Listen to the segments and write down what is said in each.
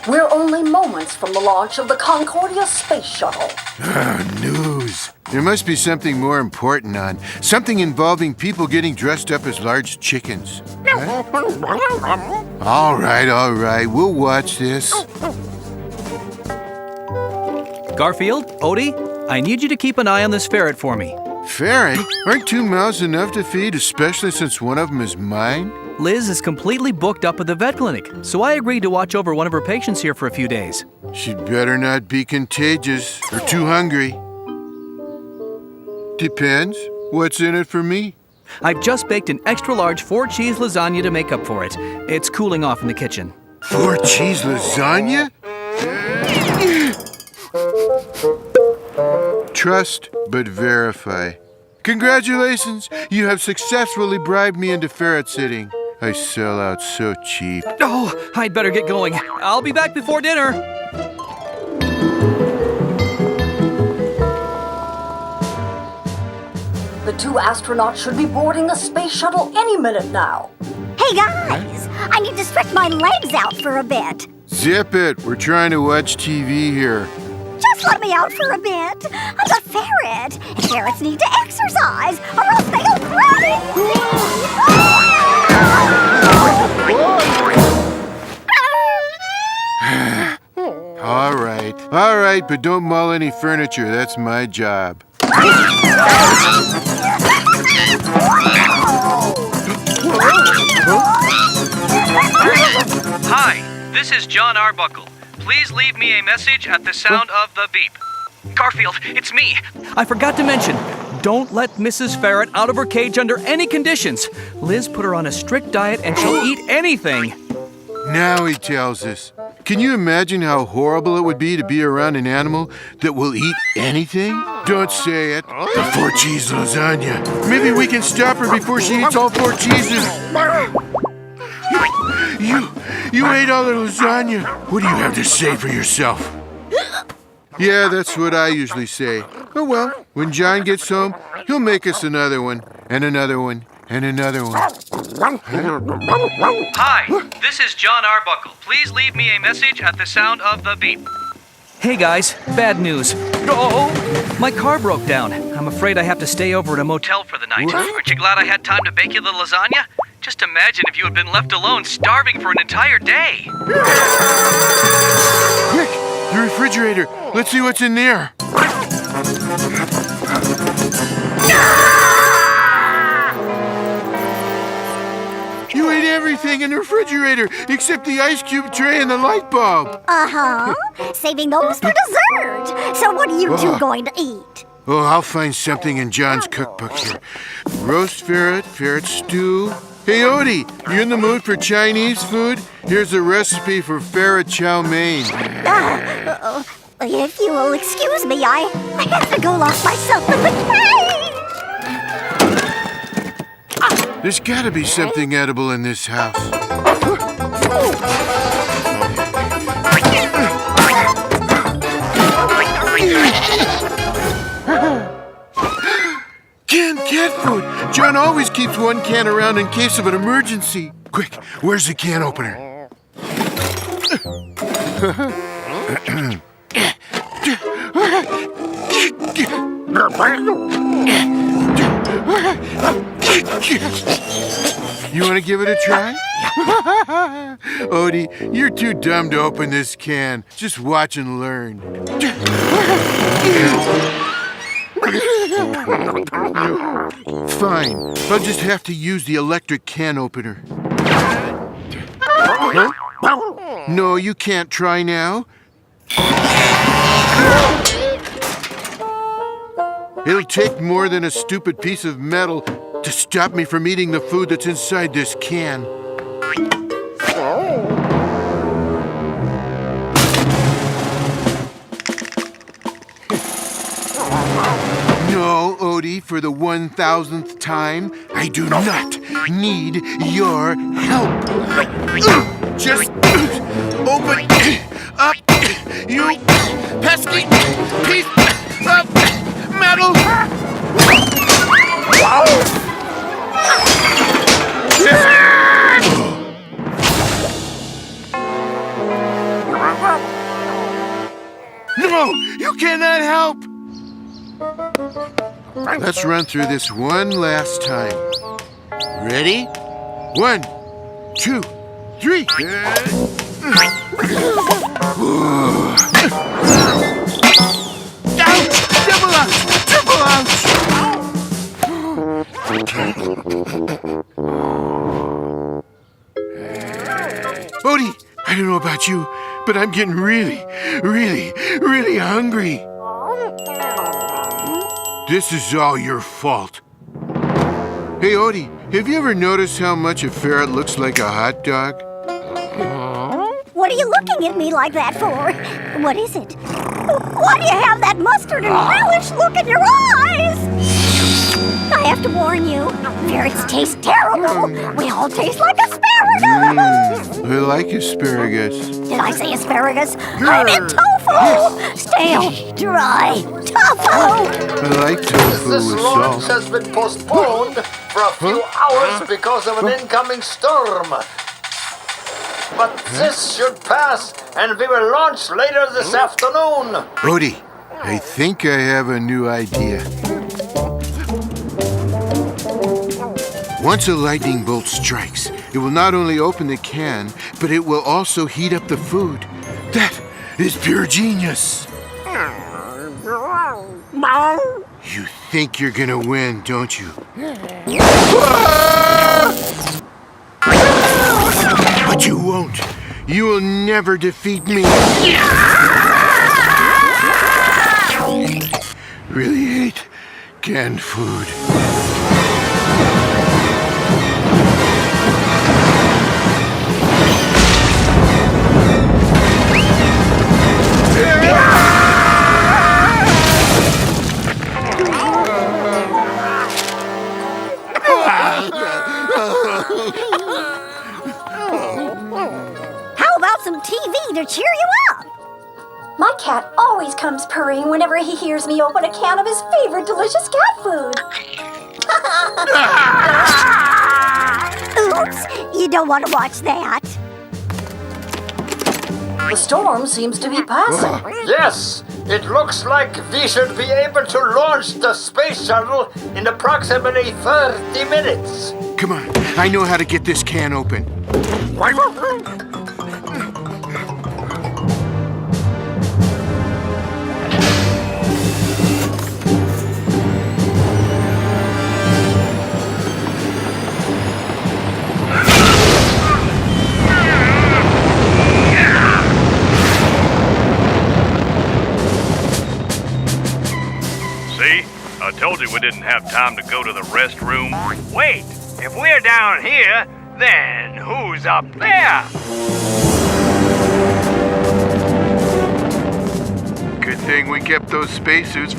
We're only moments from the launch of the Concordia space shuttle. News. There must be something more important on. Something involving people getting dressed up as large chickens. Huh? All right. We'll watch this. Garfield, Odie, I need you to keep an eye on this ferret for me. Ferret? Aren't 2 mouths enough to feed, especially since one of them is mine? Liz is completely booked up at the vet clinic, so I agreed to watch over one of her patients here for a few days. She'd better not be contagious or too hungry. Depends. What's in it for me? I've just baked an extra-large 4-cheese lasagna to make up for it. It's cooling off in the kitchen. 4-cheese lasagna? Trust but verify. Congratulations! You have successfully bribed me into ferret sitting. I sell out so cheap. Oh, I'd better get going. I'll be back before dinner. The 2 astronauts should be boarding the space shuttle any minute now. Hey guys, I need to stretch my legs out for a bit. Zip it. We're trying to watch TV here. Just let me out for a bit. I'm a ferret, and ferrets need to exercise, or else they'll cry. All right, but don't maul any furniture. That's my job. Hi, this is John Arbuckle. Please leave me a message at the sound of the beep. Garfield, it's me. I forgot to mention, don't let Mrs. Ferret out of her cage under any conditions. Liz put her on a strict diet and she'll eat anything. Now he tells us. Can you imagine how horrible it would be to be around an animal that will eat anything? Don't say it. The 4-cheese lasagna. Maybe we can stop her before she eats all 4 cheeses. You ate all the lasagna. What do you have to say for yourself? Yeah, that's what I usually say. Oh well, when John gets home, he'll make us another one, and another one, and another one. Hi, this is John Arbuckle. Please leave me a message at the sound of the beep. Hey guys, bad news. Oh, my car broke down. I'm afraid I have to stay over at a motel for the night. Aren't you glad I had time to bake you the lasagna? Just imagine if you had been left alone, starving for an entire day. Quick, the refrigerator. Let's see what's in there. You ate everything in the refrigerator except the ice cube tray and the light bulb. Uh-huh. Saving those for dessert. So what are you two going to eat? Oh, I'll find something in John's cookbook here. Roast ferret, ferret stew. Hey, Odie, you in the mood for Chinese food? Here's a recipe for ferret chow mein. If you will excuse me, I have to go lock myself in the cage. There's gotta be something edible in this house. Canned cat food! John always keeps 1 can around in case of an emergency. Quick, where's the can opener? You want to give it a try? Odie, you're too dumb to open this can. Just watch and learn. Fine. I'll just have to use the electric can opener. Huh? No, you can't try now. It'll take more than a stupid piece of metal to stop me from eating the food that's inside this can. No, Odie, for the 1000th time, I do not need your help. Just open up, you pesky piece of metal. No, you cannot help. Let's run through this one last time. Ready? 1, 2, 3. Ouch! Double ouch! Triple ouch! Odie, I don't know about you, but I'm getting really hungry. This is all your fault. Hey, Odie, have you ever noticed how much a ferret looks like a hot dog? What are you looking at me like that for? What is it? Why do you have that mustard and relish look in your eyes? I have to warn you, ferrets taste terrible. We all taste like asparagus. I like asparagus. Did I say asparagus? I meant tofu. Stale, dry tofu. I like tofu This with launch salt. has been postponed for a few hours because of an incoming storm. But this should pass, and we will launch later this afternoon. Odie, I think I have a new idea. Once a lightning bolt strikes, it will not only open the can, but it will also heat up the food. That is pure genius. You think you're gonna win, don't you? But you won't. You will never defeat me. Really hate canned food. How about some TV to cheer you up? My cat always comes purring whenever he hears me open a can of his favorite delicious cat food. Oops, you don't want to watch that. The storm seems to be passing. Yes, it looks like we should be able to launch the space shuttle in approximately 30 minutes. Come on, I know how to get this can open. See? I told you we didn't have time to go to the restroom. Wait, if we're down here, then who's up there? Good thing we kept those spacesuits.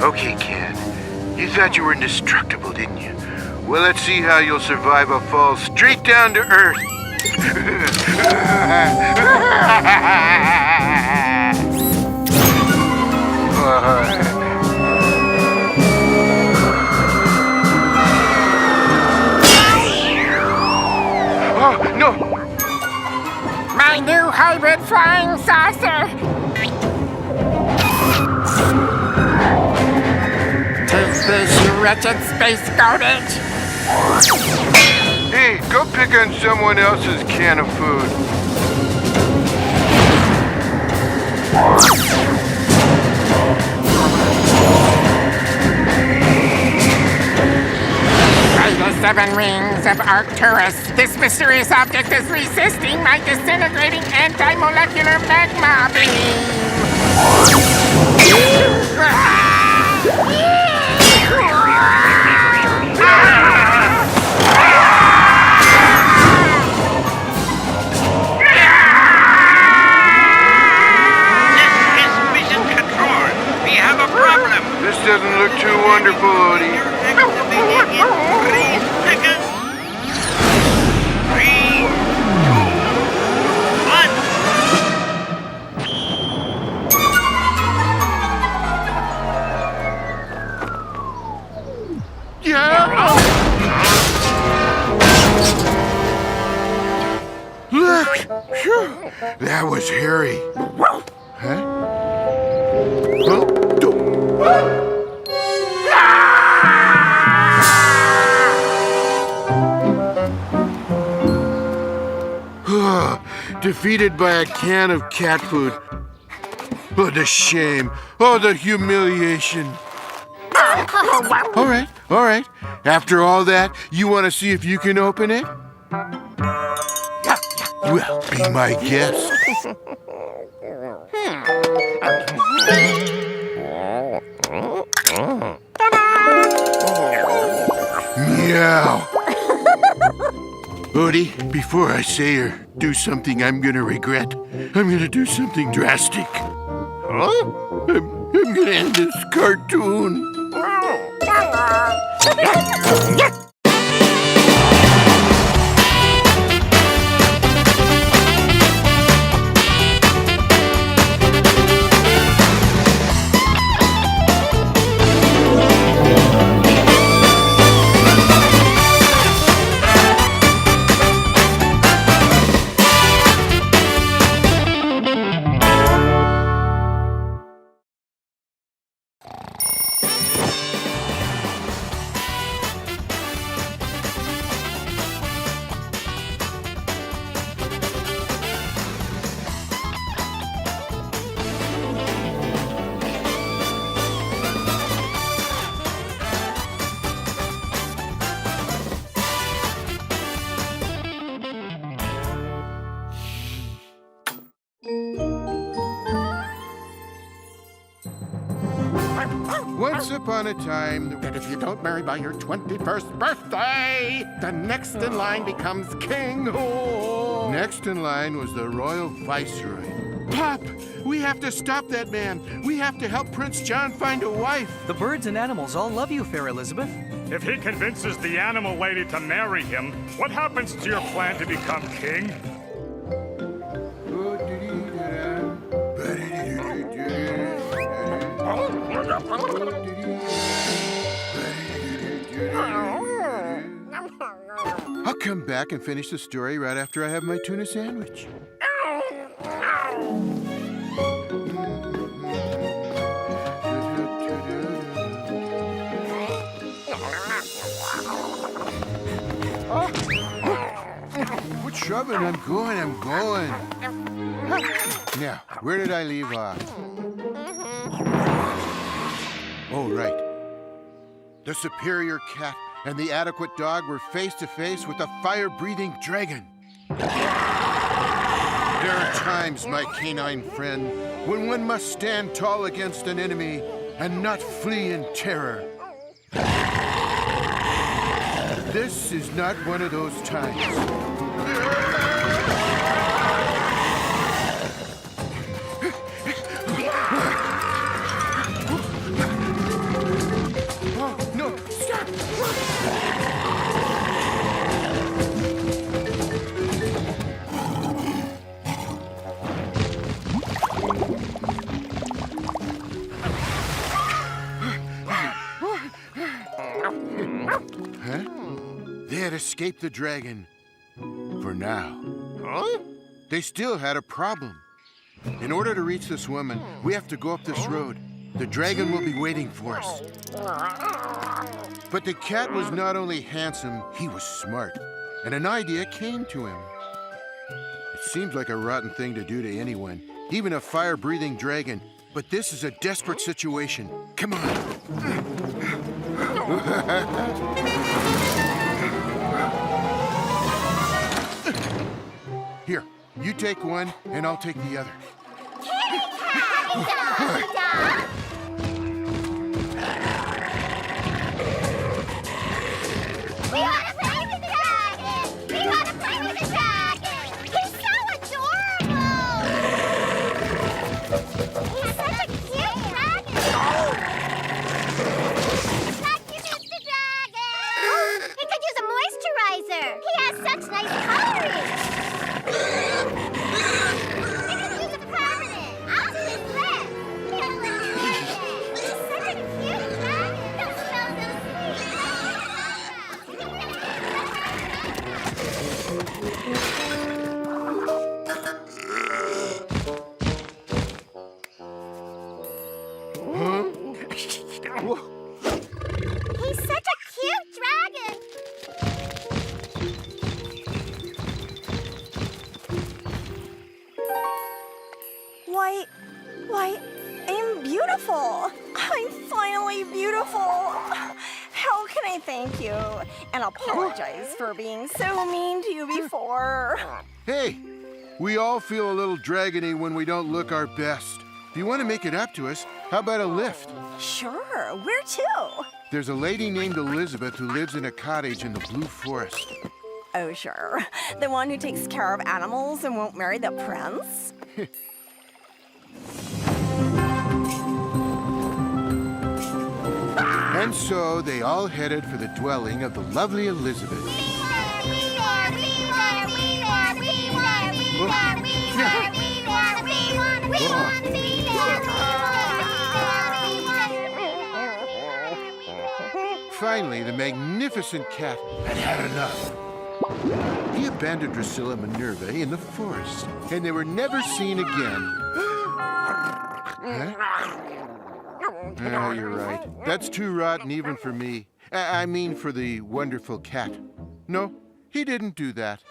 Okay, Ken. You thought you were indestructible, didn't you? Well, let's see how you'll survive a fall straight down to Earth. Oh, no! My new hybrid flying saucer! Take this, you wretched space garbage! Hey, go pick on someone else's can of food. By the 7 rings of Arcturus, this mysterious object is resisting my disintegrating anti-molecular magma beam! This is Mission Control. We have a problem. This doesn't look too wonderful, Odie. Activated in 3 seconds. 3, 2, 1. Phew, that was hairy. Huh? Huh? Defeated by a can of cat food. Oh, the shame. Oh, the humiliation. All right. After all that, you want to see if you can open it? Well, be my guest. Meow. Odie, before I say or do something I'm gonna regret, I'm gonna do something drastic. Huh? I'm gonna end this cartoon. Once upon a time, That if you don't marry by your 21st birthday, the next in line becomes king. Oh. next in line was the royal viceroy. Pop, we have to stop that man. We have to help Prince John find a wife. The birds and animals all love you, Fair Elizabeth. If he convinces the animal lady to marry him, what happens to your plan to become king? I'll come back and finish the story right after I have my tuna sandwich. Quit shoving, I'm going. Now, where did I leave off? Oh, right. The superior cat and the adequate dog were face to face with a fire-breathing dragon. There are times, my canine friend, when one must stand tall against an enemy and not flee in terror. This is not one of those times. Oh, no, stop! Huh? They had escaped the dragon. For now. Huh? They still had a problem. In order to reach this woman, we have to go up this road. The dragon will be waiting for us. But the cat was not only handsome, he was smart. And an idea came to him. It seems like a rotten thing to do to anyone, even a fire-breathing dragon. But this is a desperate situation. Come on. Here, you take one, and I'll take the other. We want to play with the dragon! We want to play with the dragon! He's so adorable! He's such a cute dragon! Not you, Mr. Dragon! He could use a moisturizer! He has such nice coloring! He could use a permanent! I'll do this! beautiful. How can I thank you and apologize for being so mean to you before? Hey, we all feel a little dragony when we don't look our best. If you want to make it up to us, how about a lift? Sure, where to? There's a lady named Elizabeth who lives in a cottage in the Blue Forest. Oh, sure. The one who takes care of animals and won't marry the prince? And so they all headed for the dwelling of the lovely Elizabeth. Finally, the magnificent cat had had enough. He abandoned Drusilla Minerva in the forest, and they were never seen again. Huh? Oh, you're right. That's too rotten even for me. I mean for the wonderful cat. No, he didn't do that.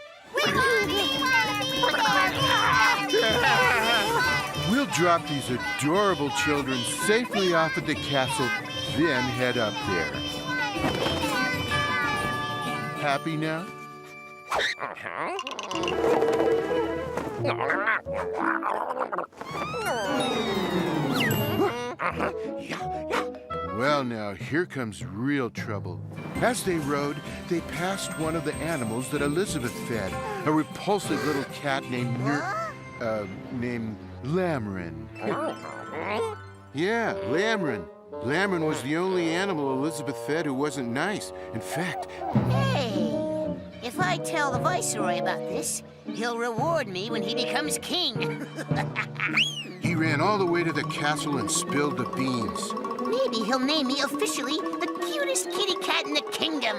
We'll drop these adorable children safely off at the castle, then head up there. Happy now? Well, now, here comes real trouble. As they rode, they passed one of the animals that Elizabeth fed, a repulsive little cat named Lamrin. Yeah, Lamrin. Lamrin was the only animal Elizabeth fed who wasn't nice. In fact... Hey, if I tell the Viceroy about this, he'll reward me when he becomes king. He ran all the way to the castle and spilled the beans. Maybe he'll name me officially the cutest kitty cat in the kingdom.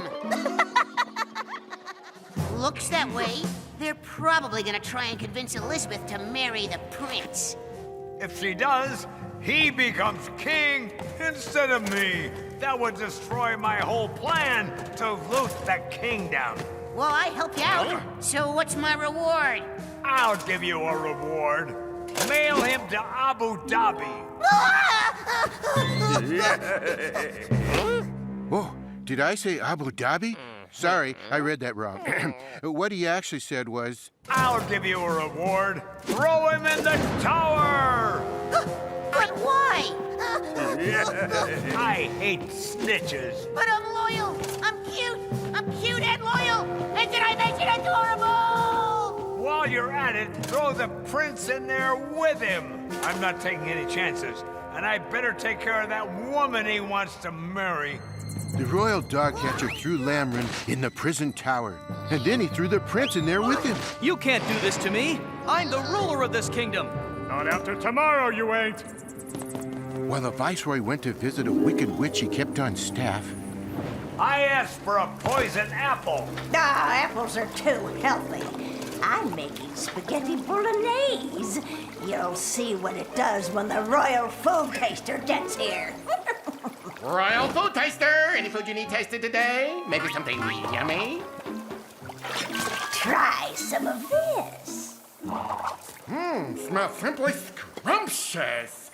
Looks that way. They're probably gonna try and convince Elizabeth to marry the prince. If she does, he becomes king instead of me. That would destroy my whole plan to loot the kingdom. Well, I help you out. So what's my reward? I'll give you a reward. Mail him to Abu Dhabi. Oh, did I say Abu Dhabi? Sorry, I read that wrong. What he actually said was... I'll give you a reward. Throw him in the tower! But why? I hate snitches. But I'm loyal. I'm cute and loyal. And did I mention adorable? While you're at it, throw the prince in there with him. I'm not taking any chances. And I better take care of that woman he wants to marry. The royal dog catcher threw Lamrin in the prison tower. And then he threw the prince in there with him. You can't do this to me. I'm the ruler of this kingdom. Not after tomorrow, you ain't. While the viceroy went to visit a wicked witch he kept on staff. I asked for a poison apple. Apples are too healthy. I'm making spaghetti bolognese. You'll see what it does when the royal food taster gets here. Royal food taster! Any food you need tasted today? Maybe something yummy? Try some of this. Smells simply scrumptious.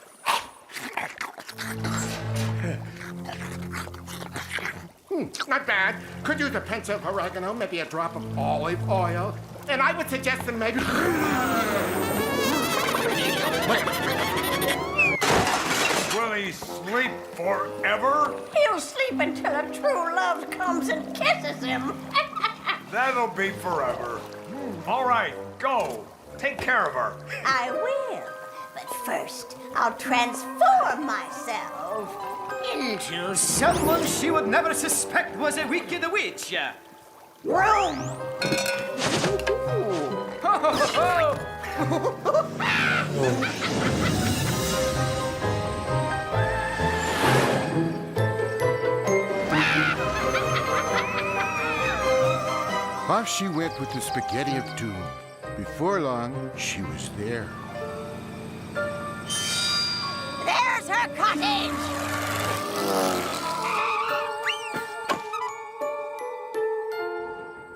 Not bad. Could use a pinch of oregano, maybe a drop of olive oil. And I would suggest some maybe... Will he sleep forever? He'll sleep until a true love comes and kisses him. That'll be forever. All right, go. Take care of her. I will. But first, I'll transform myself into Someone she would never suspect was a wicked witch. room. Off she went with the spaghetti of doom. Before long, she was there. There's her cottage.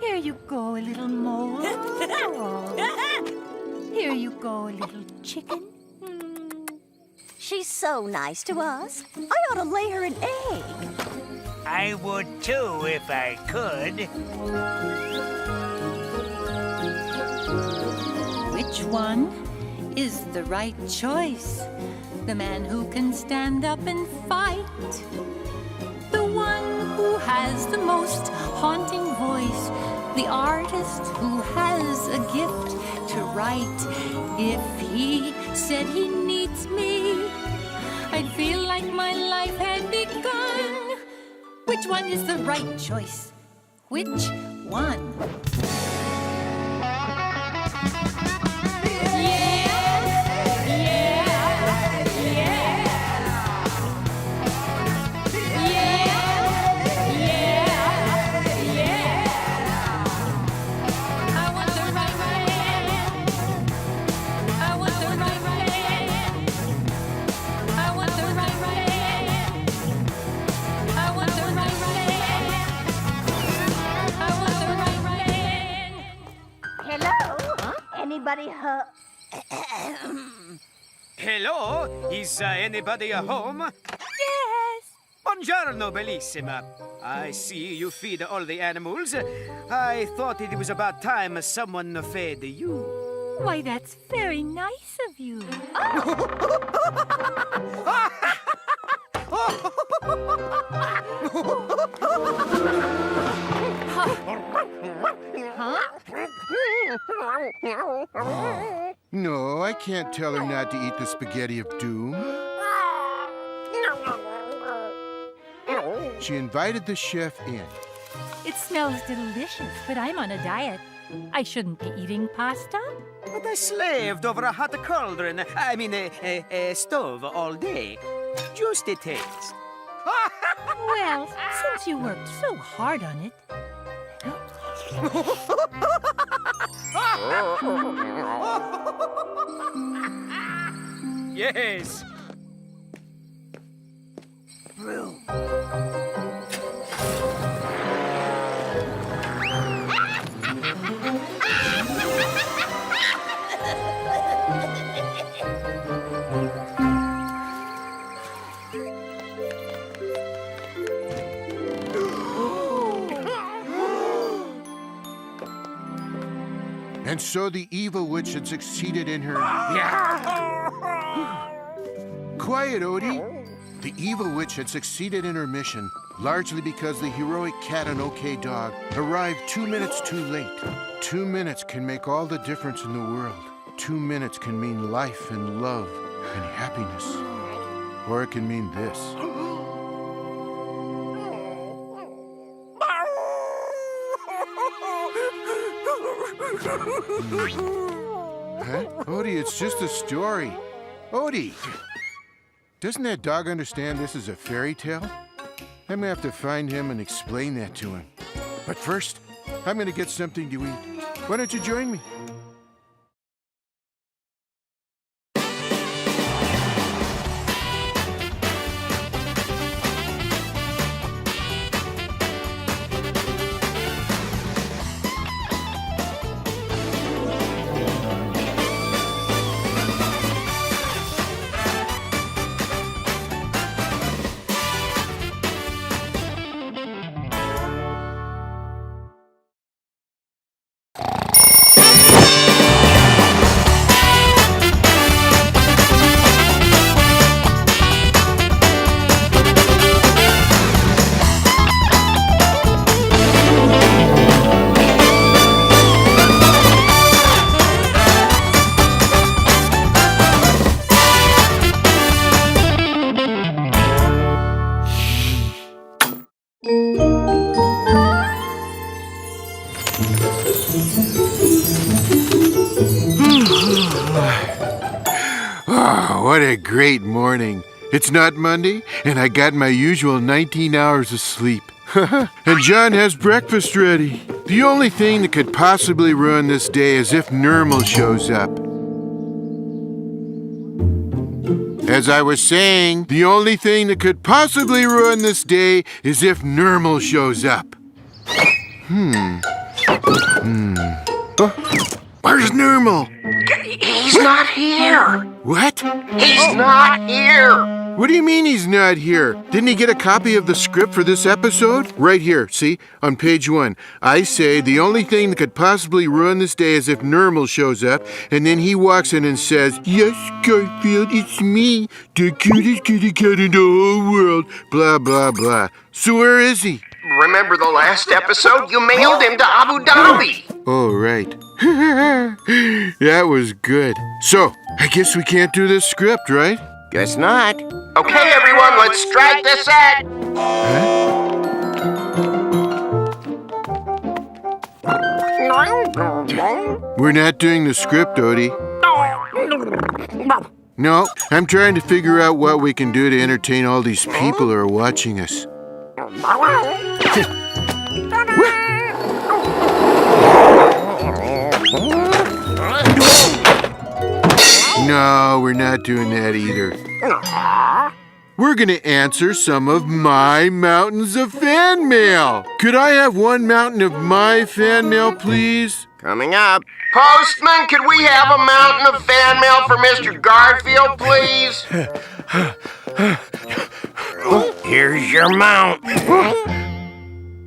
Here you go, little mole. Here you go, little chicken. She's so nice to us. I ought to lay her an egg. I would too if I could. Which one is the right choice? The man who can stand up and fight? The one who has the most haunting voice? The artist who has a gift to write? If he said he needs me, I'd feel like my life had begun. Which one is the right choice? Which one? Anybody Hello? Is anybody home? Yes. Buongiorno, bellissima. I see you feed all the animals. I thought it was about time someone fed you. Why, that's very nice of you. No, I can't tell her not to eat the spaghetti of doom. She invited the chef in. It smells delicious, but I'm on a diet. I shouldn't be eating pasta. But I slaved over a hot cauldron, a stove all day. Just a taste. Well, since you worked so hard on it. Yes. And so the evil witch had succeeded in her... Quiet, Odie! The evil witch had succeeded in her mission, largely because the heroic cat and OK dog arrived 2 minutes too late. 2 minutes can make all the difference in the world. 2 minutes can mean life and love and happiness. Or it can mean this. Huh? Odie, it's just a story. Odie! Doesn't that dog understand this is a fairy tale? I'm gonna have to find him and explain that to him. But first, I'm gonna get something to eat. Why don't you join me? Oh, what a great morning. It's not Monday, and I got my usual 19 hours of sleep. And John has breakfast ready. The only thing that could possibly ruin this day is if Nermal shows up. As I was saying, the only thing that could possibly ruin this day is if Nermal shows up. Oh, where's Nermal? He's not here. What? He's not here. What do you mean he's not here? Didn't he get a copy of the script for this episode? Right here, see? On page 1. I say the only thing that could possibly ruin this day is if Nermal shows up, and then he walks in and says, "Yes, Garfield, it's me, the cutest kitty cat in the whole world," blah, blah, blah. So where is he? Remember the last episode? You mailed him to Abu Dhabi. Oh, right. That was good. So, I guess we can't do this script, right? Guess not. Okay, everyone, let's strike the set. We're not doing the script, Odie. No, I'm trying to figure out what we can do to entertain all these people who are watching us. No, we're not doing that either. We're gonna answer some of my mountains of fan mail. Could I have one mountain of my fan mail, please? Coming up. Postman, could we have a mountain of fan mail for Mr. Garfield, please? Here's your mount.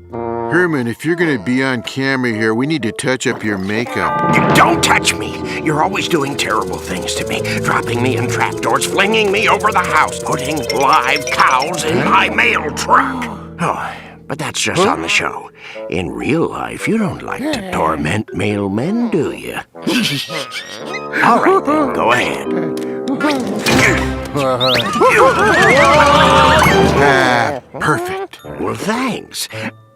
Herman, if you're gonna be on camera here, we need to touch up your makeup. Don't touch me. You're always doing terrible things to me. Dropping me in trapdoors, flinging me over the house, putting live cows in my mail truck. Oh, but that's just on the show. In real life, you don't like to torment mailmen, do you? All right, then, go ahead. Perfect. Well, thanks.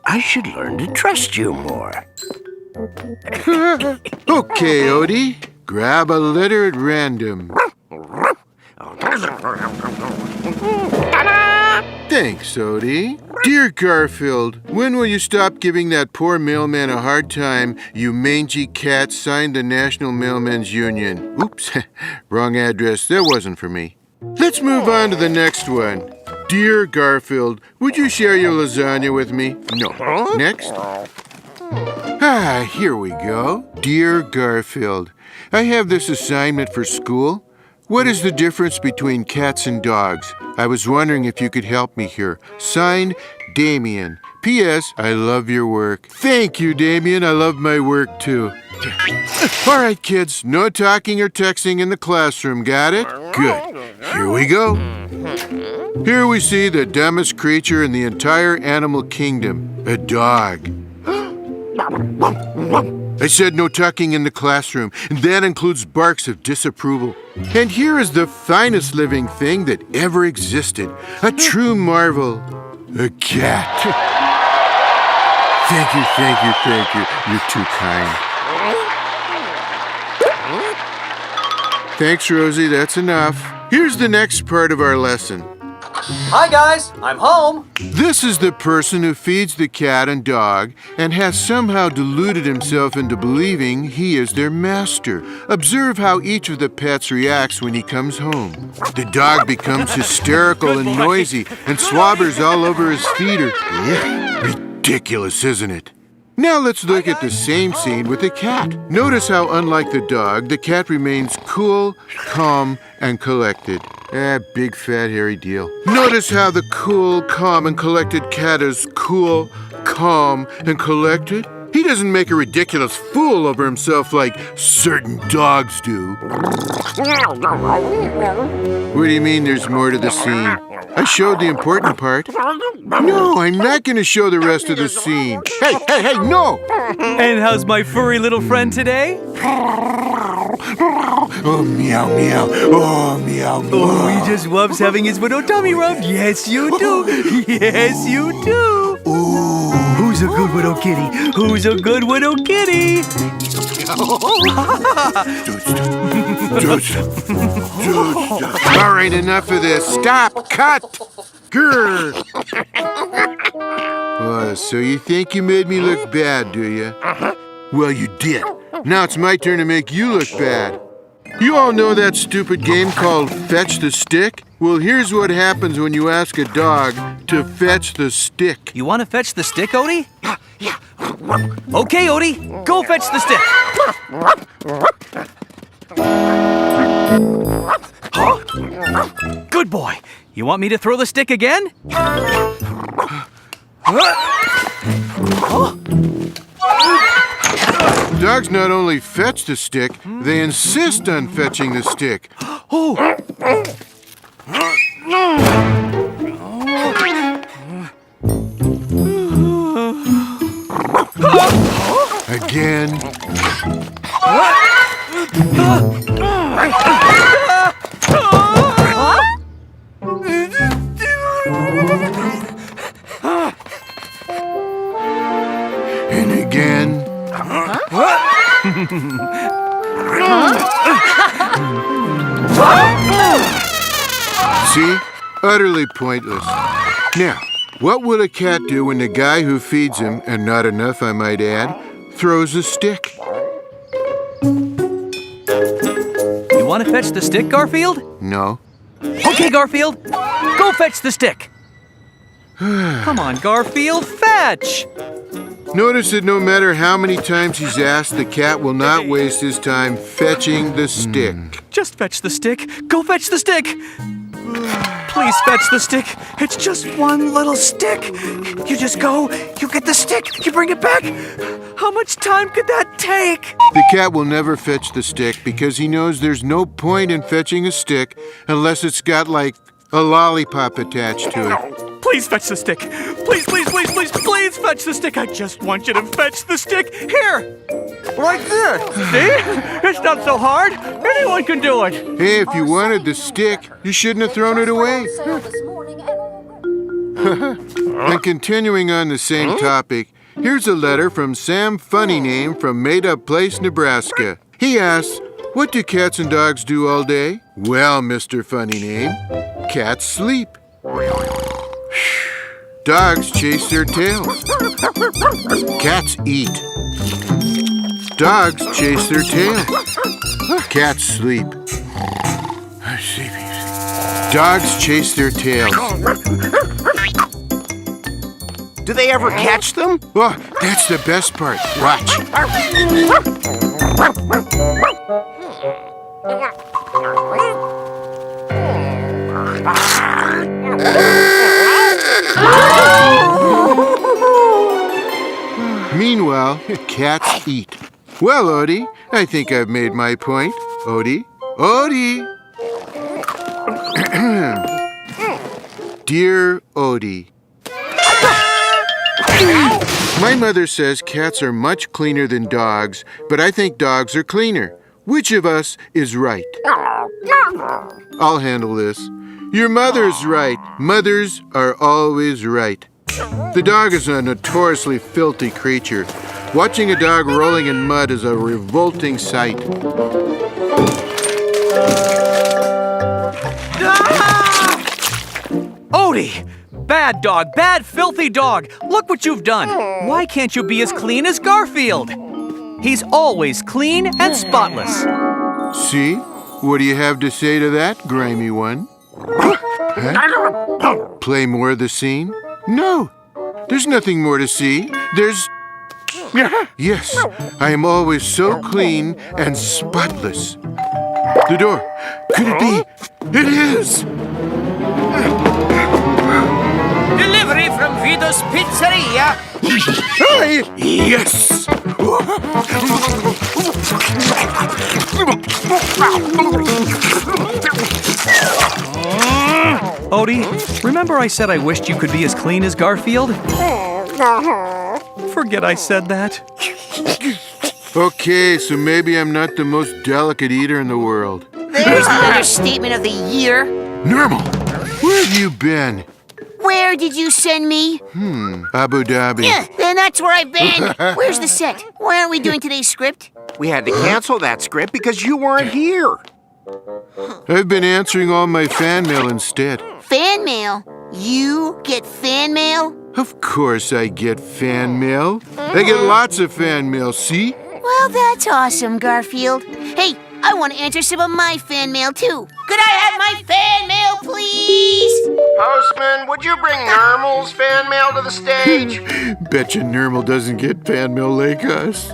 I should learn to trust you more. Okay, Odie. Grab a letter at random. Thanks, Odie. Dear Garfield, when will you stop giving that poor mailman a hard time? You mangy cat, signed the National Mailmen's Union. Oops, wrong address. That wasn't for me. Let's move on to the next one. Dear Garfield, would you share your lasagna with me? No. Next. Here we go. Dear Garfield, I have this assignment for school. What is the difference between cats and dogs? I was wondering if you could help me here. Signed, Damien. P.S. I love your work. Thank you, Damien. I love my work, too. All right, kids. No talking or texting in the classroom. Got it? Good. Here we go. Here we see the dumbest creature in the entire animal kingdom, a dog. I said no talking in the classroom, and that includes barks of disapproval. And here is the finest living thing that ever existed, a true marvel, a cat. Thank you, thank you, thank you. You're too kind. Thanks, Rosie, that's enough. Here's the next part of our lesson. Hi guys, I'm home. This is the person who feeds the cat and dog and has somehow deluded himself into believing he is their master. Observe how each of the pets reacts when he comes home. The dog becomes hysterical and noisy and slobbers all over his feeder. Yeah, ridiculous, isn't it? Now let's look at the same scene with the cat. Notice how, unlike the dog, the cat remains cool, calm, and collected. Big fat hairy deal. Notice how the cool, calm, and collected cat is cool, calm, and collected? He doesn't make a ridiculous fool over himself like certain dogs do. What do you mean there's more to the scene? I showed the important part. No, I'm not going to show the rest of the scene. Hey, no! And how's my furry little friend today? Oh, meow, meow. Oh, meow, meow. Oh, he just loves having his little tummy rubbed. Yes, you do. Yes, you do. Ooh. Who's a good little kitty? Who's a good little kitty? All right, enough of this. Stop. Cut. Grr. So you think you made me look bad, do you? Well, you did. Now it's my turn to make you look bad. You all know that stupid game called Fetch the Stick? Well, here's what happens when you ask a dog to fetch the stick. You want to fetch the stick, Odie? Yeah. Okay, Odie, go fetch the stick. Good boy. You want me to throw the stick again? Dogs not only fetch the stick, they insist on fetching the stick. Oh! Again. And again. See? Utterly pointless. Now, what would a cat do when the guy who feeds him, and not enough I might add, throws a stick? You want to fetch the stick, Garfield? No. Okay, Garfield. Go fetch the stick. Come on, Garfield, fetch! Notice that no matter how many times he's asked, the cat will not waste his time fetching the stick. Just fetch the stick. Go fetch the stick. Please fetch the stick. It's just one little stick. You just go, you get the stick, you bring it back. How much time could that take? The cat will never fetch the stick because he knows there's no point in fetching a stick unless it's got, like, a lollipop attached to it. Please fetch the stick. Please, please, please, please, please fetch the stick. I just want you to fetch the stick. Here. Like this. See? It's not so hard. Anyone can do it. Hey, if you wanted the stick, you shouldn't have thrown it away. And continuing on the same topic, here's a letter from Sam Funnyname from Made Up Place, Nebraska. He asks, what do cats and dogs do all day? Well, Mr. Funnyname, cats sleep. Dogs chase their tails. Cats eat. Dogs chase their tails. Cats sleep. Dogs chase their tails. Do they ever catch them? Oh, that's the best part. Watch. Meanwhile, cats eat. Well, Odie, I think I've made my point. Odie? Odie! Dear Odie, my mother says cats are much cleaner than dogs, but I think dogs are cleaner. Which of us is right? I'll handle this. Your mother's right. Mothers are always right. The dog is a notoriously filthy creature. Watching a dog rolling in mud is a revolting sight. Odie! Bad dog, bad filthy dog. Look what you've done. Why can't you be as clean as Garfield? He's always clean and spotless. See? What do you have to say to that, grimy one? Huh? Play more of the scene? No. There's nothing more to see. There's... Yes, I am always so clean and spotless. The door. Could it be? It is! Delivery from Vito's Pizzeria. Yes! Odie, remember I said I wished you could be as clean as Garfield? Forget I said that. Okay, so maybe I'm not the most delicate eater in the world. There's the understatement of the year. Normal, where have you been? Where did you send me? Abu Dhabi. Yeah, then that's where I've been. Where's the set? Why aren't we doing today's script? We had to cancel that script because you weren't here. I've been answering all my fan mail instead. Fan mail? You get fan mail? Of course I get fan mail. I get lots of fan mail, see? Well, that's awesome, Garfield. Hey, I want to answer some of my fan mail, too. Could I have my fan mail, please? Postman, would you bring Normal's fan mail to the stage? Betcha Nermal doesn't get fan mail like us.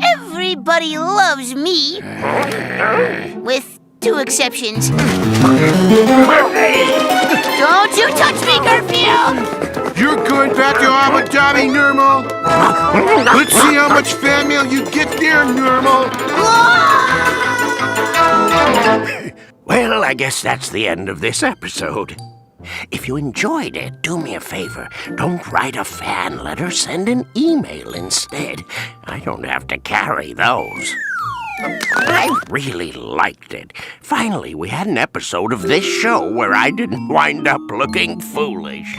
Everybody loves me. With 2 exceptions. Don't you touch me, Garfield! You're going back to Abu Dhabi, Normal. Let's see how much fan mail you get there, Normal. Well, I guess that's the end of this episode. If you enjoyed it, do me a favor. Don't write a fan letter, send an email instead. I don't have to carry those. I really liked it. Finally, we had an episode of this show where I didn't wind up looking foolish.